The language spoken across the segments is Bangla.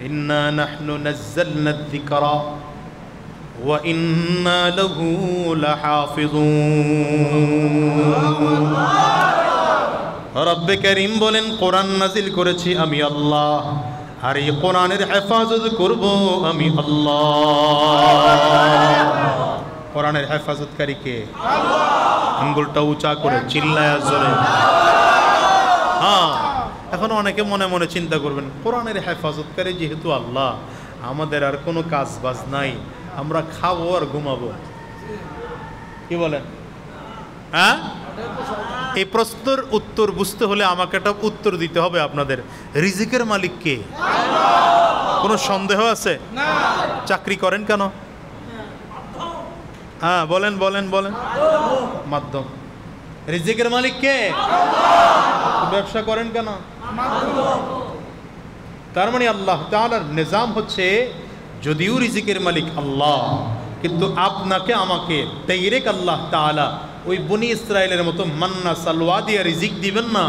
ইন্না নাহনু নাযালনা যিকরা ওয়া ইন্না লাহু লাহাফিজুন। রব্বে কারীম বলেন, কোরআন নাজিল করেছি আমি আল্লাহ, আর এই কোরআনের হেফাজত করব আমি আল্লাহ। কোরআনের হেফাজতকারী কে? আঙ্গুলটা উঁচা করে চিল্লায়া জোরে। হ্যাঁ, এখন অনেকে মনে মনে চিন্তা করবেন, কোরআনের হেফাজতকারী যেহেতু আল্লাহ, আমাদের আর কোনো কাজ বাজ নাই, আমরা খাবো আর ঘুমাবো। কি বলেন? হ্যাঁ, এই প্রশ্নের উত্তর বুঝতে হলে আমাকে একটা উত্তর দিতে হবে আপনাদের। রিজিকের মালিক কে? কোনো সন্দেহ আছে? চাকরি করেন কেন? হ্যাঁ, বলেন বলেন বলেন। মাধ্যম। রিজিকের মালিক কে? ব্যবসা করেন কেন? তার মানে আল্লাহ তাআলার নিজাম হচ্ছে, যদিও রিজিকের মালিক আল্লাহ, কিন্তু আপনাকে আমাকে ডাইরেক্ট আল্লাহ তাআলা ওই বনি ইসরায়েলের মতো মান্না সালওয়া দিয়ে রিজিক দিবেন না।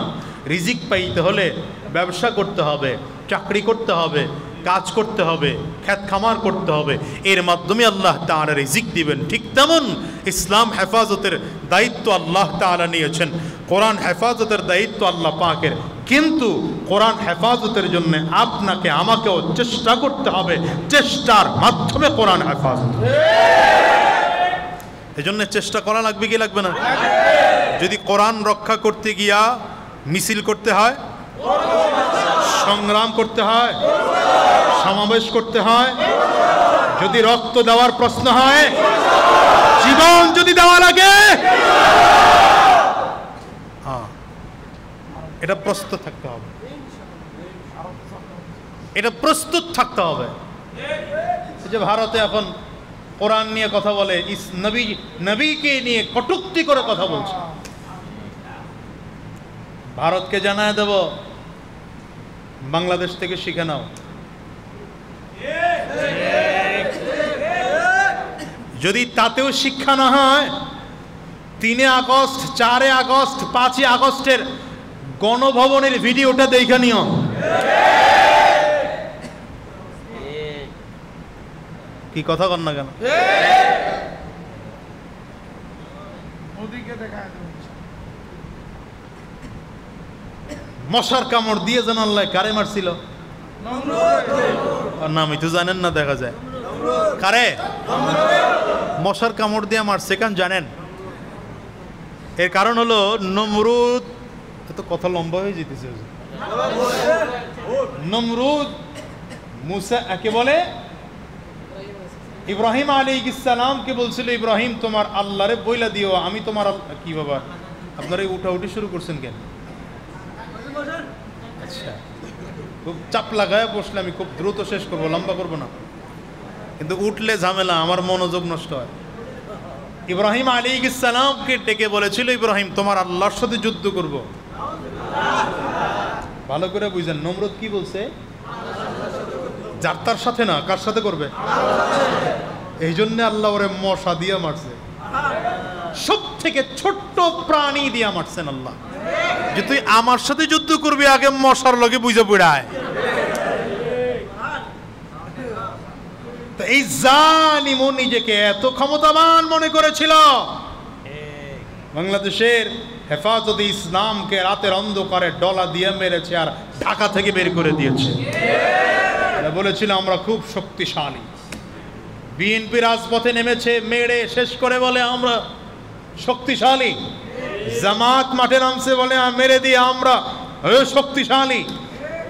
রিজিক পাইতে হলে ব্যবসা করতে হবে, চাকরি করতে হবে, কাজ করতে হবে, খেত খামার করতে হবে, এর মাধ্যমে আল্লাহ তাআলা রিজিক দিবেন। ঠিক তেমন ইসলাম হেফাজতের দায়িত্ব আল্লাহ তাআলা নিয়েছেন, কোরআন হেফাজতের দায়িত্ব আল্লাহ পাকের, কিন্তু কোরআন হেফাজতের জন্য আপনাকে আমাকেও চেষ্টা করতে হবে, চেষ্টার মাধ্যমে কোরআন হেফাজত। এই জন্য চেষ্টা করা লাগবে কি লাগবে না? যদি কোরআন রক্ষা করতে গিয়া মিছিল করতে হয়, সংগ্রাম করতে হয়, সমাবেশ করতে হয়, যদি রক্ত দেওয়ার প্রশ্ন হয়, জীবন যদি দেওয়া লাগে, এটা প্রস্তুত থাকতে হবে, এটা প্রস্তুত থাকতে হবে। যে ভারতে এখন কোরআন নিয়ে কথা বলে, নবীকে নিয়ে কটূক্তি করে কথা বলছে, ভারতকে জানায় দেব, বাংলাদেশ থেকে শিখে নাও। যদি তাতেও শিক্ষা না হয়, 3 আগস্ট, 4 আগস্ট, 5 আগস্টের গণভবনের ভিডিওটা দেখে নিও। কি কথা কর না কেন? মশার কামড় দিয়ে যেন আল্লাহ কারে মারছিল? নামই তো জানেন না, দেখা যায় কারে মশার কামড় দিয়ে মারছে কেন জানেন? এর কারণ হলো নমরুদ। এত কথা লম্বা হয়ে যেতেছে। নমরুদ মুসা একে বলে ইব্রাহিম আলাইহিস সালামকে বলছিল, ইব্রাহিম তোমার আল্লাহরে বইলা দিও আমি তোমার কি বাবা আপনারা উঠাউঠি শুরু করছেন কেন? আচ্ছা, খুব চাপ লাগায় বসলে আমি খুব দ্রুত শেষ করবো, লম্বা করবো না, কিন্তু উঠলে ঝামেলা, আমার মনোযোগ নষ্ট হয়। ইব্রাহিম আলাইহিস সালামকে ডেকে বলেছিল, ইব্রাহিম তোমার আল্লাহর সাথে যুদ্ধ করব। ভালো করে বুঝেন, নমরুদ কি বলছে? যার তার সাথে না, কার সাথে করবে? এই জন্য আল্লাহ ওরে মশা দিয়া মারছে, সব থেকে ছোট্ট প্রাণী দিয়া মারছেন আল্লাহ, যে তুই আমার সাথে যুদ্ধ করবি, আগে মশার লগে বুঝে পড়ায়। এই জালিম নিজেকে এত ক্ষমতাবান মনে করেছিল, বাংলাদেশের হেফাজতে ইসলামকে রাতের অন্ধকারে ডলা দিয়ে মেরেছে আর ঢাকা থেকে বের করে দিয়েছে। বলেছিল আমরা খুব শক্তিশালী। বিএনপি রাজপথে নেমেছে, মেরে শেষ করে বলে আমরা শক্তিশালী। জামাত মাঠে নামছে, বলে মেরে দিয়ে আমরা শক্তিশালী।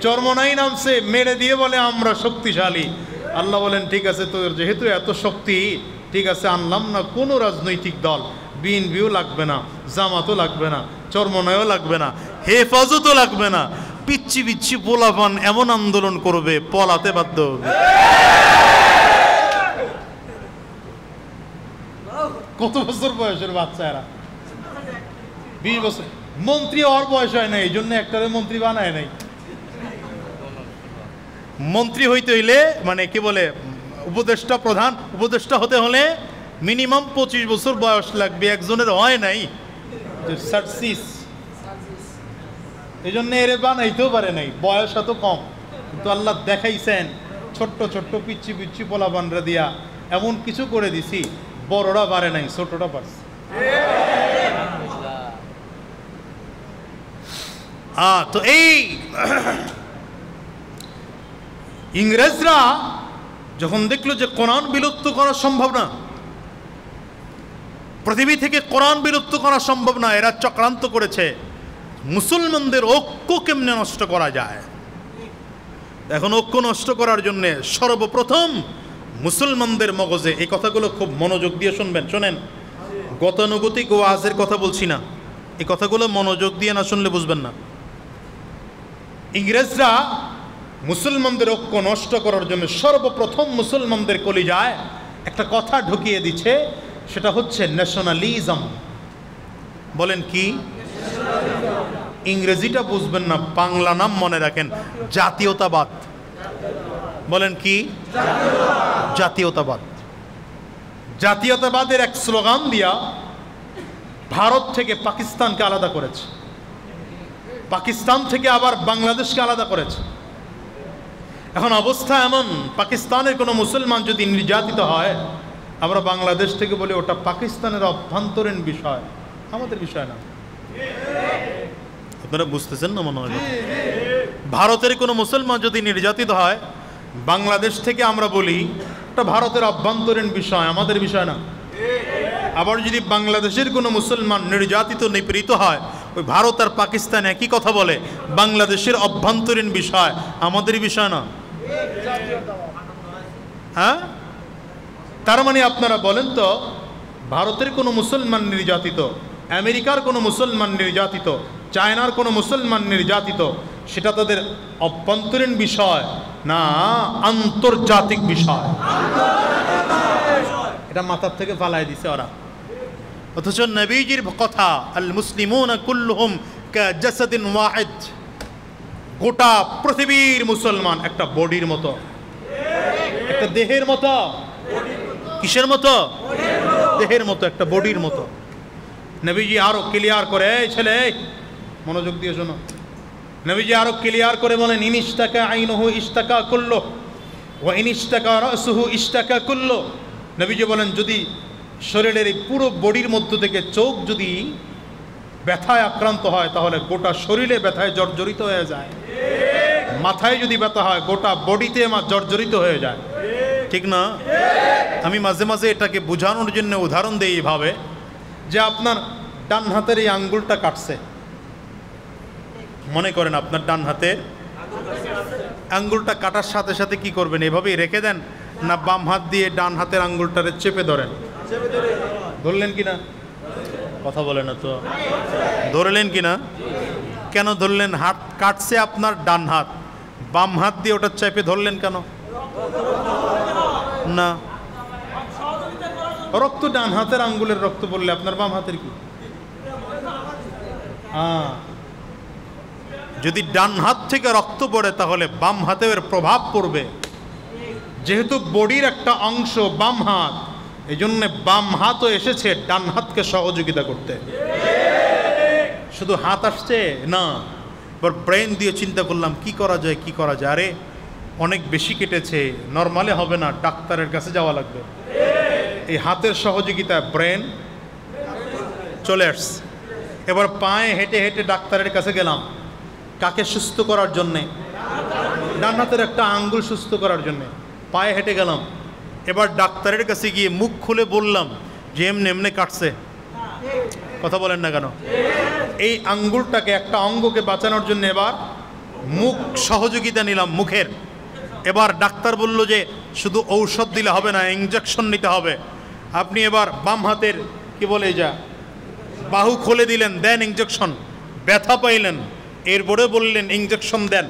চরমনাই নামছে, মেরে দিয়ে বলে আমরা শক্তিশালী। আল্লাহ বলেন ঠিক আছে, তোর যেহেতু এত শক্তি, ঠিক আছে আনলাম না কোনো রাজনৈতিক দল, বিএনপিও লাগবে না, জামাতও লাগবে না, চরমনাইও লাগবে না, হেফাজতও লাগবে না, পিচ্ছি পিচ্ছি পোলাপান এমন আন্দোলন করবে পলাতে বাধ্য হবে। কত বছর বয়সের বাচ্চা এরা? 20 বছর। মন্ত্রী হওয়ার বয়স হয় না, এই জন্য একটারে মন্ত্রী বানায় নাই। মন্ত্রী হইতে হইলে মানে কি বলে উপদেষ্টা, প্রধান উপদেষ্টা হতে হলে মিনিমাম 25 বছর বয়স লাগবে, একজনের হয় নাই। এই জন্য এর বানাইতেও পারে নাই, বয়স এত কম। কিন্তু আল্লাহ দেখাইছেন ছোট্ট ছোট্ট পিচ্ছি পিচ্ছি পোলাপানরা দিয়া এমন কিছু করে দিছি, বড়রা পারে নাই, ছোটরা পারছে। তো এই ইংরেজরা যখন দেখলো যে কোরআন বিলুপ্ত করা সম্ভব না, পৃথিবী থেকে কোরআন বিলুপ্ত করা সম্ভব না, এরা চক্রান্ত করেছে মুসলমানদের ঐক্য কেমনে নষ্ট করা যায়। এখন ঐক্য নষ্ট করার জন্য সর্বপ্রথম মুসলমানদের মগজে, এই কথাগুলো খুব মনোযোগ দিয়ে শুনবেন, শোনেন, গতানুগতিক ওয়াজের কথা বলছি না, এই কথাগুলো মনোযোগ দিয়ে না শুনলে বুঝবেন না। ইংরেজরা মুসলমানদের ঐক্য নষ্ট করার জন্য সর্বপ্রথম মুসলমানদের কলিজায় একটা কথা ঢুকিয়ে দিচ্ছে, সেটা হচ্ছে ন্যাশনালিজম। বলেন কি? ইংরেজিটা বুঝবেন না, বাংলা নাম মনে রাখেন, জাতীয়তাবাদ। বলেন কি? জাতীয়তাবাদ। জাতীয়তাবাদের এক স্লোগান দিয়া ভারত থেকে পাকিস্তানকে আলাদা করেছে, পাকিস্তান থেকে আবার বাংলাদেশকে আলাদা করেছে। এখন অবস্থা এমন, পাকিস্তানের কোনো মুসলমান যদি নির্যাতিত হয়, আমরা বাংলাদেশ থেকে বলি ওটা পাকিস্তানের অভ্যন্তরীণ বিষয়, আমাদের বিষয় না। আপনারা বুঝতেছেন না মনে হয়? ভারতের কোনো মুসলমান যদি নির্যাতিত হয়, বাংলাদেশ থেকে আমরা বলি ওটা ভারতের অভ্যন্তরীণ বিষয়, আমাদের বিষয় না। আবার যদি বাংলাদেশের কোনো মুসলমান নির্যাতিত নিপীড়িত হয়, ওই ভারত আর পাকিস্তান একই কথা বলে, বাংলাদেশের অভ্যন্তরীণ বিষয়, আমাদের বিষয় না। হ্যাঁ, তার মানে আপনারা বলেন তো, ভারতের কোনো মুসলমান নির্যাতিত, আমেরিকার কোনো মুসলমান নির্যাতিত, চায়নার কোনো মুসলমান নির্যাতিত, সেটা তাদের অভ্যন্তরীণ বিষয় না আন্তর্জাতিক বিষয়। এটা মাথার থেকে ফালাই দিছে ওরা। অথচ নবীজির কথা, আল মুসলিমুনা কুল্লুহুম কাজাসাদিন ওয়াহিদ, গোটা পৃথিবীর মুসলমান একটা বডির মতো, একটা দেহের মতো। কিসের মতো? দেহের মতো, একটা বডির মতো। নবীজি আরো ক্লিয়ার করে, এই ছেলে মনোযোগ দিয়ে শোনো, নবীজি আরো ক্লিয়ার করে বলেন, ইনিশতাকা আইনুহু ইশতাকা কুল্লু ওয়া ইনিশতাকা রাসুহু ইশতাকা কুল্লু। নবীজি বলেন, যদি শরীরের এই পুরো বডির মধ্য থেকে চোখ যদি ব্যথায় আক্রান্ত হয়, তাহলে গোটা শরীরে ব্যথায় জর্জরিত হয়ে যায়। মাথায় যদি ব্যথা হয়, গোটা বডিতে জর্জরিত হয়ে যায়। ঠিক না? আমি মাঝে মাঝে এটাকে বোঝানোর জন্য উদাহরণ দিই এইভাবে, যে আপনার ডান হাতের এই আঙ্গুলটা কাটছে, মনে করেন আপনার ডান হাতের আঙ্গুলটা কাটার সাথে সাথে কি করবেন? এভাবেই রেখে দেন, না বাম হাত দিয়ে ডান হাতের আঙ্গুলটারে চেপে ধরেন? ধরলেন কিনা? কথা বলে না তো, ধরলেন কিনা? কেন ধরলেন? হাত কাটছে আপনার ডান হাত, বাম হাত দিয়ে ওটা চেপে ধরলেন কেন? না, রক্ত ডান হাতের আঙ্গুলের রক্ত বললে আপনার বাম হাতের কি? যদি ডান হাত থেকে রক্ত পড়ে, তাহলে বাম হাতের প্রভাব পড়বে। যেহেতু বডির একটা অংশ বাম হাত, এই জন্য বাম হাতও এসেছে ডান হাতকে সহযোগিতা করতে। শুধু হাত আসছে না, এবার ব্রেন দিয়ে চিন্তা করলাম কি করা যায়, কি করা যায়। আরে অনেক বেশি কেটেছে, নর্মালে হবে না, ডাক্তারের কাছে যাওয়া লাগবে। এই হাতের সহযোগিতায় ব্রেন চলে আসছে। এবার পায়ে হেঁটে হেঁটে ডাক্তারের কাছে গেলাম, কাকে সুস্থ করার জন্যে? ডান হাতের একটা আঙ্গুল সুস্থ করার জন্যে পায়ে হেঁটে গেলাম। এবার ডাক্তারের কাছে গিয়ে মুখ খুলে বললাম যে এমনি এমনি কাটছে। কথা বলেন না কেন? এই আঙ্গুলটাকে, একটা অঙ্গকে বাঁচানোর জন্য এবার মুখ সহযোগিতা নিলাম, মুখের। এবার ডাক্তার বলল যে শুধু ঔষধ দিলে হবে না, ইঞ্জেকশন নিতে হবে। আপনি এবার বাম হাতের কি বলে যা বাহু খুলে দিলেন, দেন ইঞ্জেকশন। ব্যথা পাইলেন, এরপরে বললেন ইঞ্জেকশন দেন।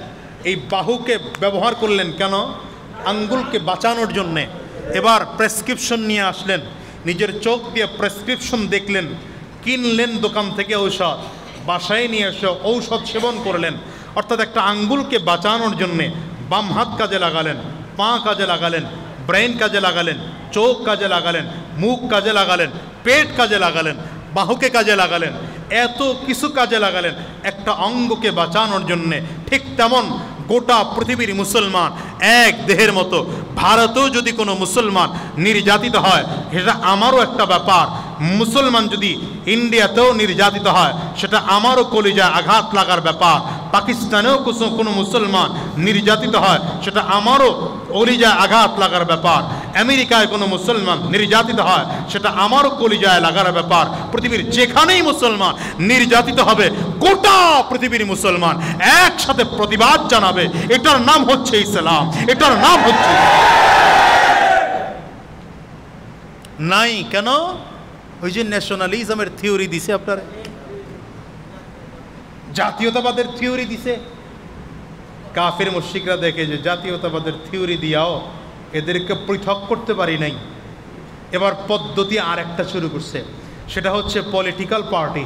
এই বাহুকে ব্যবহার করলেন কেন? আঙ্গুলকে বাঁচানোর জন্যে। এবার প্রেসক্রিপশন নিয়ে আসলেন, নিজের চোখ দিয়ে প্রেসক্রিপশন দেখলেন, কিনলেন দোকান থেকে ঔষধ, বাসায় নিয়ে এসে ঔষধ সেবন করলেন। অর্থাৎ একটা আঙ্গুলকে বাঁচানোর জন্যে বাম হাত কাজে লাগালেন, পা কাজে লাগালেন, ব্রেন কাজে লাগালেন, চোখ কাজে লাগালেন, মুখ কাজে লাগালেন, পেট কাজে লাগালেন, বাহুকে কাজে লাগালেন, এত কিছু কাজে লাগালেন একটা অঙ্গকে বাঁচানোর জন্যে। ঠিক তেমন গোটা পৃথিবীর মুসলমান এক দেহের মতো। ভারতেও যদি কোনো মুসলমান নির্যাতিত হয় সেটা আমারও একটা ব্যাপার, মুসলমান যদি ইন্ডিয়াতেও নির্যাতিত হয় সেটা আমারও কলিজায় আঘাত লাগার ব্যাপার, পাকিস্তানেও কোনো মুসলমান নির্যাতিত হয় সেটা আমারও কলিজায় আঘাত লাগার ব্যাপার, আমেরিকায় কোনো মুসলমান নির্যাতিত হয় সেটা আমারও কলিজায় লাগার ব্যাপার। পৃথিবীর যেখানেই মুসলমান নির্যাতিত হবে গোটা পৃথিবীর মুসলমান একসাথে প্রতিবাদ জানাবে। এটার নাম হচ্ছে ইসলাম, এটার নাম হচ্ছে নাই কেন? ওই যে ন্যাশনালিজমের থিওরি দিছে, আপনার জাতীয়তাবাদের থিওরি দিছে। কাফির মুশরিকরা দেখে যে জাতীয়তাবাদের থিওরি দিয়াও এদেরকে পৃথক করতে পারি নাই, এবার পদ্ধতি আর একটা শুরু করছে, সেটা হচ্ছে পলিটিক্যাল পার্টি।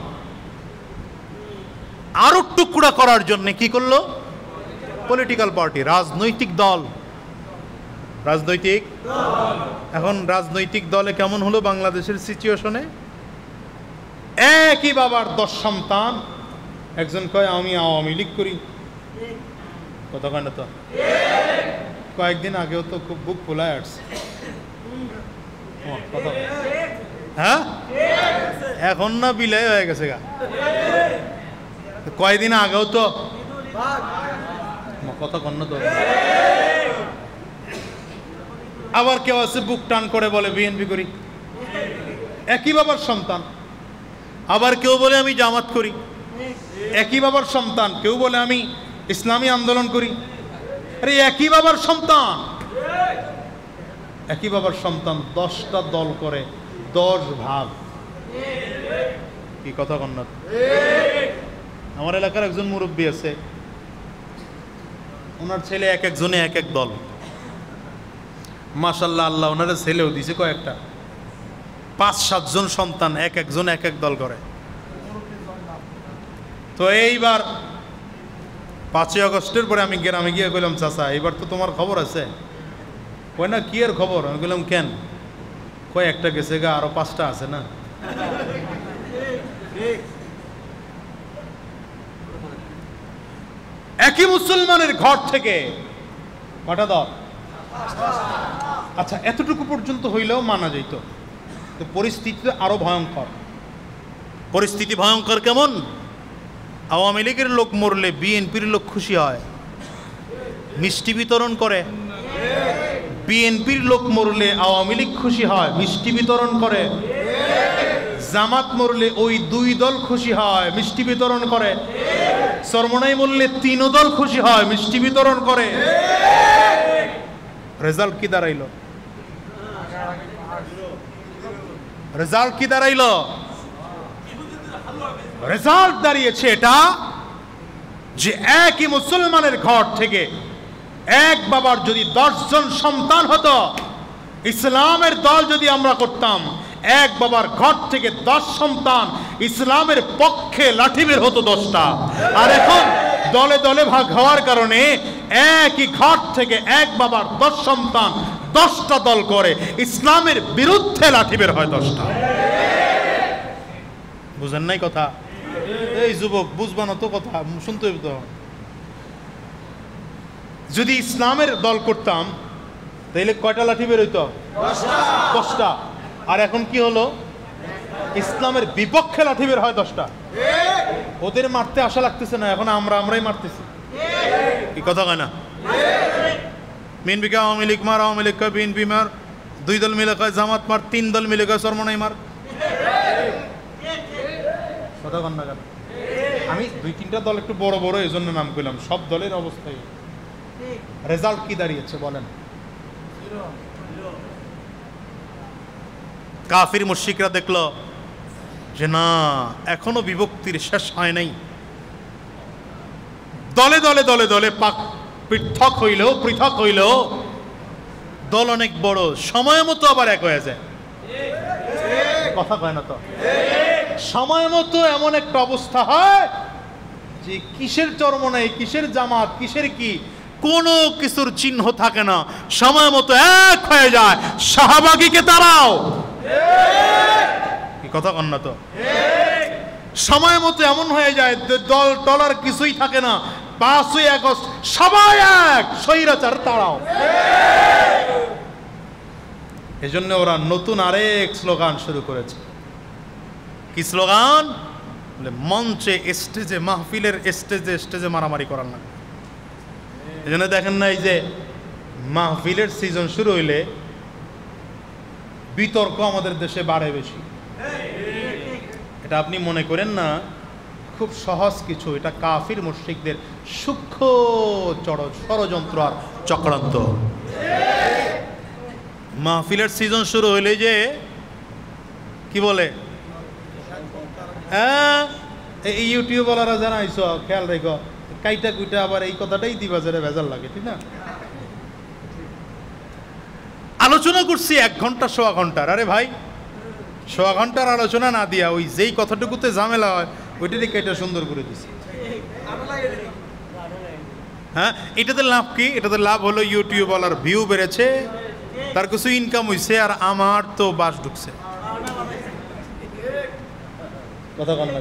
আরো টুকরা করার জন্য কি করলো? পলিটিক্যাল পার্টি, রাজনৈতিক দল। রাজনৈতিক এখন রাজনৈতিক দলে কেমন হলো বাংলাদেশের সিচুয়েশনে? একই বাবার 10 সন্তান, একজন কয় আমি আওয়ামী লীগ করি, কথা কয় না তো? কয়েকদিন আগেও তো খুব বুক ফুলায় আসছে, হ্যাঁ এখন না বিলাই হয়ে গেছে গা, কয়েকদিন আগেও তো কথা কন না তো। আবার কেউ আছে বুক টান করে বলে বিএনপি করি, একই বাবার সন্তান। আবার কেউ বলে আমি জামাত করি, একই বাবার সন্তান। কেউ বলে আমি ইসলামী আন্দোলন করি, আরে একই বাবার সন্তান, একই বাবার সন্তান 10টা দল করে 10 ভাগ। কি কথা কন না? আমার এলাকার একজন মুরব্বী আছে, ওনার ছেলে এক একজনে এক এক দল। মাশাআল্লাহ, আল্লাহ ওনার ছেলেও দিছে কয়েকটা, 5-7 জন সন্তান, এক একজন এক এক দল করে। তো এইবার 5ই আগস্টের পরে আমি গ্রামে গিয়ে কইলাম, চাচা এবার তো তোমার খবর আছে? কই না, কি এর খবর? আমি বললাম কেন? কয় একটা গেছে গা, আরো 5টা আছে না। একই মুসলমানের ঘর থেকে কটা দল? আচ্ছা, এতটুকু পর্যন্ত হইলেও মানা যেত। তো পরিস্থিতি আরো ভয়ঙ্কর। পরিস্থিতি ভয়ঙ্কর কেমন? আওয়ামী লীগের লোক মরলে বিএনপির লোক খুশি হয়, মিষ্টি বিতরণ করে। বিএনপির লোক মরলে আওয়ামী লীগ খুশি হয়, মিষ্টি বিতরণ করে। জামাত মরলে ওই 2 দল খুশি হয়, মিষ্টি বিতরণ করে। চরমনাই মরলে 3 দল খুশি হয়, মিষ্টি বিতরণ করে। রেজাল্ট কি দাঁড়াইলো? রেজাল্ট কি দাঁড়াইলো? রেজাল্ট দাঁড়িয়েছে এটা যে একই মুসলমানের ঘর থেকে এক বাবার যদি 10 জন সন্তান হতো, ইসলামের দল যদি আমরা করতাম, এক বাবার ঘর থেকে 10 সন্তান, ইসলামের পক্ষে লাঠি বের হতো 10টা। আর এখন দলে দলে ভাগ হওয়ার কারণে একই ঘর থেকে এক বাবার 10 সন্তান 10টা দল করে, ইসলামের বিরুদ্ধে লাঠি বের হয় 10টা। বুঝেন নাই কথা? এই যুবক বুঝবা না তো কথা, শুনতে হবে তো। যদি ইসলামের দল করতাম তাহলে কয়টা লাঠি বের হইতো? 10টা। আর এখন কি হলো? ইসলামের বিপক্ষে লাঠি বের হয় 10টা। ওদের মারতে আশা লাগতেছে না, এখন আমরাই মারতেছি। কি কথা কয় না? বিএনপিকে আওয়ামী লীগ মার, আওয়ামী লীগ কয় বিএনপি মার, 2 দল মিলে কয় জামাত মার, 3 দল মিলে কয় চরমনাই মার। কথা কন না কেন? আমি 2-3টা দল একটু বড় বড় এই জন্য নাম কইলাম, সব দলের অবস্থায়। রেজাল্ট কি দাঁড়িয়েছে বলেন? কাফির মুশরিকরা দেখলো যে না, এখনো বিভক্তির শেষ হয় নাই। দলে দলে দলে দলে পৃথক হইলেও দল অনেক বড়, সময় মতো আবার এক হয়ে যায়। কথা কয় না তো? সময় মতো এমন একটা অবস্থা হয় যে কিসের চরমনাই, কিসের জামাত, কিসের কি, কোনো কিছুর চিহ্ন থাকে না। সময় মতো এক হয়ে যায়। শাহবাগীকে তারাও, কি কথা কন না তো? সময় মতো এমন হয়ে যায় দল টলার কিছুই থাকে না, 5ই আগস্ট সবাই এক, স্বৈরাচার তাড়াও। এজন্য ওরা নতুন আরেক স্লোগান শুরু করেছে। কি স্লোগান? বলে মঞ্চে, স্টেজে, মাহফিলের স্টেজে মারামারি করার না। এই জন্য দেখেন না, এই যে মাহফিলের সিজন শুরু হইলে বিতর্ক আমাদের দেশে বাড়ে বেশি। এটা আপনি মনে করেন না খুব সহজ কিছু, এটা কাফির মুশরিকদের সূক্ষ্ম ষড়যন্ত্র আর চক্রান্ত। মাহফিলের সিজন শুরু হইলে যে কি বলে, হ্যাঁ এই ইউটিউবওয়ালারা জানাইছ, খেয়াল রেখো, কাইটা কুইটা আবার এই কথাটাই দিবা যারা ভেজাল লাগে, ঠিক না? আলোচনা করছি 1 ঘন্টা সোয়া ঘন্টার, আরে ভাই সোয়া ঘন্টার আলোচনা না দিয়া ওই যেই কথাটুকুতে ঝামেলা হয় ওইটারই কেটে সুন্দর করে দিছি। হ্যাঁ, এটাতে লাভ কি? এটাতে লাভ হলো ইউটিউবওয়ালার ভিউ বেড়েছে, তার কিছু ইনকাম হইছে, আর আমার তো বাস ঢুকছে। কথা বল না।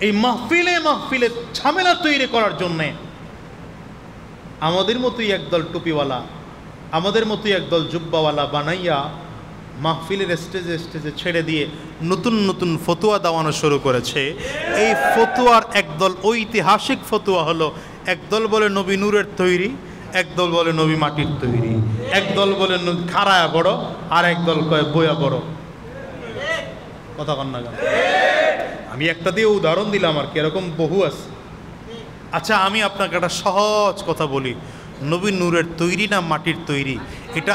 এই মাহফিলে ঝামেলা তৈরি করার জন্যে আমাদের মতোই একদল টুপিওয়ালা, আমাদের মতোই একদল জুব্বাওয়ালা বানাইয়া মাহফিলের স্টেজে ছেড়ে দিয়ে নতুন নতুন ফতুয়া দেওয়ানো শুরু করেছে। এই ফতুয়ার একদল ঐতিহাসিক ফতুয়া হলো, একদল বলে নবী নূরের তৈরি, একদল বলে নবী মাটির তৈরি, একদল বলে খাড়ায়া বড়, আর একদল কয় বয়া বড়। কথা কন না? আমি একটা দিয়ে উদাহরণ দিলাম, আর কি এরকম বহু আছে। আচ্ছা, আমি আপনাকে একটা সহজ কথা বলি, নবী নূরের তৈরি না মাটির তৈরি? এটা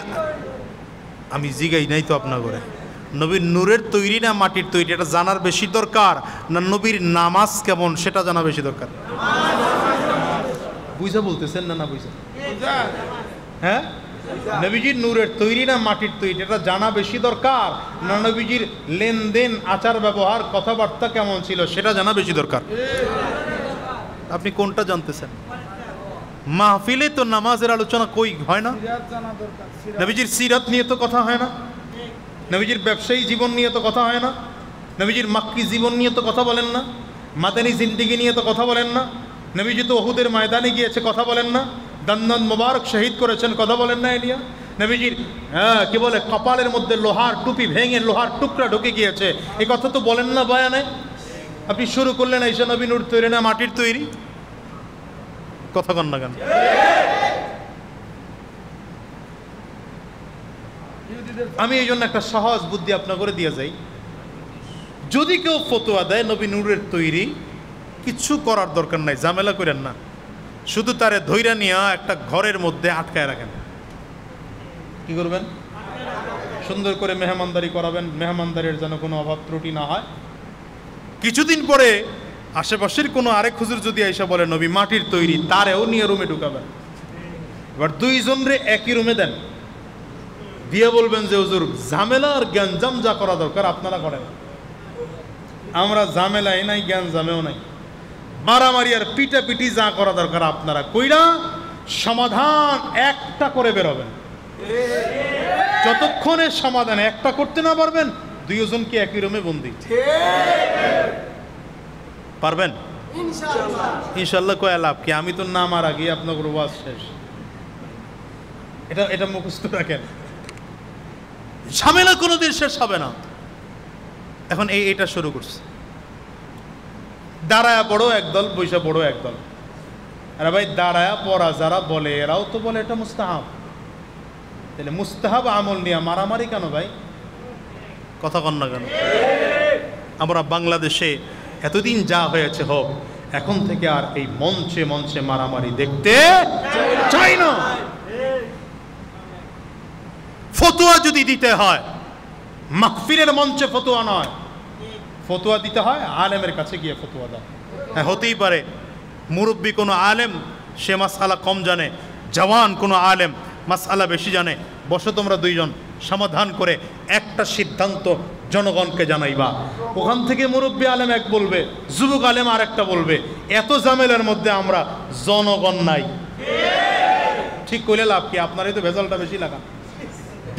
আমি জিগাই নাই তো আপনার করে, নবীর নূরের তৈরি না মাটির তৈরি, এটা জানার বেশি দরকার না নবীর নামাজ কেমন সেটা জানা বেশি দরকার? বুঝা বলতেছেন না? না বুঝা? হ্যাঁ, নবীজির নূরের তৈরি না মাটির তৈরি এটা জানা বেশি দরকার না নবীজির লেনদেন, আচার ব্যবহার, কথাবার্তা কেমন ছিল সেটা জানা বেশি দরকার? আপনি কোনটা জানতেছেন? মাহফিলে তো নামাজের আলোচনা কই হয় না? নবীজির সিরাত নিয়ে তো কথা হয় না, নবীজির ব্যবসায়ী জীবন নিয়ে তো কথা হয় না, নবীজির মাক্কি জীবন নিয়ে তো কথা বলেন না, মাদানী জিন্দিগি নিয়ে তো কথা বলেন না, নবীজি তো উহুদের ময়দানে গিয়েছে কথা বলেন না, দন্দন মোবারক শহীদ করেছেন কথা বলেন না? এলিয়া নবীজির কি বলে কপালের মধ্যে লোহার টুপি ভেঙে লোহার টুকরা ঢুকে গিয়েছে, এই কথা তো বলেন না বয়ানে? আপনি শুরু করলেন এইসব নবী নূর তৈরি না মাটির তৈরি? কথা কন না কেন? আমি এই জন্য একটা সহজ বুদ্ধি আপনার করে দিয়ে যাই, যদি কেউ ফতোয়া দেয় নবী নূরের তৈরি, কিছু করার দরকার নাই, ঝামেলা করেন না, শুধু তারে ধৈর্য নিয়ে একটা ঘরের মধ্যে আটকায় রাখেন। কি করবেন? সুন্দর করে মেহমানদারি করাবেন, মেহমানদারির যেন কোনো অভাব ত্রুটি না হয়। কিছুদিন পরে আশেপাশের কোনো আরেক হুজুর যদি এসে বলে নবী মাটির তৈরি, তারেও নিয়ে রুমে ঢুকাবেন। এবার 2 জনরে একই রুমে দেন, দিয়ে বলবেন যে হুজুর ঝামেলা আর জ্ঞানজাম যা করা দরকার আপনারা করেন, আমরা ঝামেলাই নাই জ্ঞানজামেও নাই, মারামারি আর পিটাপিটি যা করা দরকার আপনারা কইরা সমাধান একটা করে বেরোবেন। যতক্ষণে সমাধান একটা করতে না পারবেন 2 জনকে একই রুমে বন্দি। পারবেন ইনশাল্লাহ? কয় লাভ কি? আমি তো নামার আগে আপনার ওয়াজ শেষ। এটা মুখস্থ রাখেন, ঝামেলা কোনোদিন শেষ হবে না। এখন এটা শুরু করছে, দাঁড়ায়া পড়ো একদল, বৈশা পড়ো একদল। আরে ভাই দাঁড়ায়া পড়া যারা বলে এরাও তো বলে এটা মুস্তাহাব, তাহলে মুস্তাহাব আমল নিয়ে মারামারি কেন ভাই? কথা কন না কেন? আমরা বাংলাদেশে এতদিন যা হয়েছে হোক, এখন থেকে আর এই মঞ্চে মঞ্চে মারামারি দেখতে চাই না। ফতোয়া যদি দিতে হয় মাহফিলের মঞ্চে ফতোয়া নয়, ফতোয়া দিতে হয় আলেমের কাছে গিয়ে ফতোয়া দাও। হ্যাঁ, হতেই পারে মুরব্বী কোনো আলেম সে মাসআলা কম জানে, জওয়ান কোনো আলেম মাসআলা বেশি জানে, বসো তোমরা 2 জন সমাধান করে একটা সিদ্ধান্ত জনগণকে জানাইবা। ওখান থেকে মুরব্বী আলেম এক বলবে, যুবক আলেম আর একটা বলবে, এত ঝামেলার মধ্যে আমরা জনগণ নাই। ঠিক কইলে লাভ কি? আপনারই তো ভেজালটা বেশি লাগা।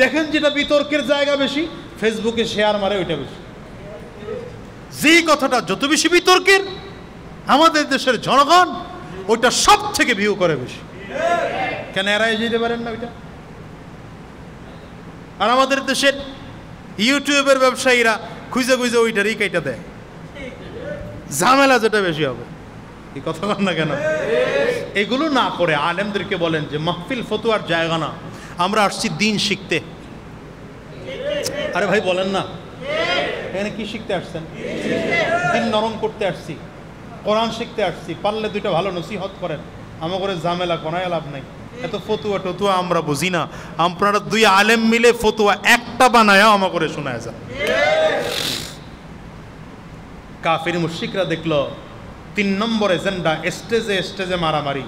দেখেন যেটা বিতর্কের জায়গা বেশি, ফেসবুকে শেয়ার মারে ওইটা বেশি। যে কথাটা যত বেশি বিতর্কের আমাদের দেশের জনগণ ওইটা সব থেকে ভিউ করে বেশি। কেন এরাই যেতে পারেন না ওইটা? আর আমাদের দেশের ইউটিউবের ব্যবসায়ীরা খুঁজে খুঁজে ওইটারই কেটে দেয়, ঝামেলা যেটা বেশি হবে। এই কথা বল না কেন? এগুলো না করে আলেমদেরকে বলেন যে মাহফিল ফতুয়ার জায়গা না, আমরা আসছি দিন শিখতে। আরে ভাই বলেন না, এখানে কি শিখতে আসছেন? দিন নরম করতে আসছি, কোরআন শিখতে আসছি। পারলে দুইটা ভালো নসিহত করেন, আমার করে ঝামেলা কোনায় লাভ নাই। এত ফতুয়া টতুয়া আমরা বুঝি না, আপনারা দুই আলেম মিলে ফতুয়া একটা বানায় আমার করে শোনায় যান। কাফির মুশরিকরা দেখলো 3 নম্বর এজেন্ডা, স্টেজে স্টেজে মারামারি।